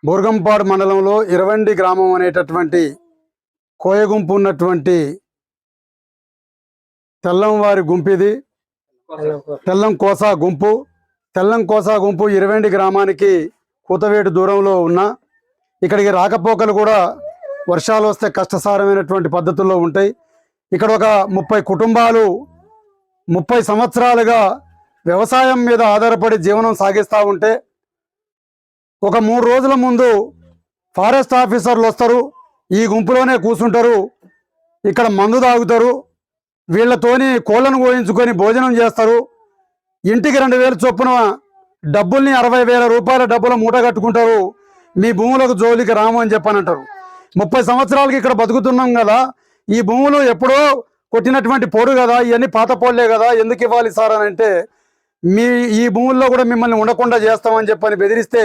బోర్గంపాడు మండలంలో ఇరవండి గ్రామం అనేటటువంటి కోయ గుంపు ఉన్నటువంటి తెల్లంవారి గుంపు ఇది. తెల్లంకోస గుంపు ఇరవండి గ్రామానికి కూతవేటు దూరంలో ఉన్న ఇక్కడికి రాకపోకలు కూడా వర్షాలు వస్తే కష్టసారమైనటువంటి పద్ధతుల్లో ఉంటాయి. ఇక్కడ ఒక 30 కుటుంబాలు 30 సంవత్సరాలుగా వ్యవసాయం మీద ఆధారపడి జీవనం సాగిస్తూ ఉంటే ఒక 3 రోజుల ముందు ఫారెస్ట్ ఆఫీసర్లు వస్తారు, ఈ గుంపులోనే కూర్చుంటారు, ఇక్కడ మందు తాగుతారు, వీళ్ళతోని కోళ్ళను కోయించుకొని భోజనం చేస్తారు. ఇంటికి 2000 చొప్పున డబ్బుల్ని 60,000 రూపాయల డబ్బుల మూట కట్టుకుంటారు. మీ భూములకు జోలికి రాము అని చెప్పనంటారు. 30 సంవత్సరాలకి ఇక్కడ బతుకుతున్నాం కదా, ఈ భూములు ఎప్పుడో కొట్టినటువంటి పోరు కదా, ఇవన్నీ పాత పోలే కదా, ఎందుకు ఇవ్వాలి సార్ అని అంటే ఈ భూముల్లో కూడా మిమ్మల్ని ఉండకుండా చేస్తామని చెప్పని బెదిరిస్తే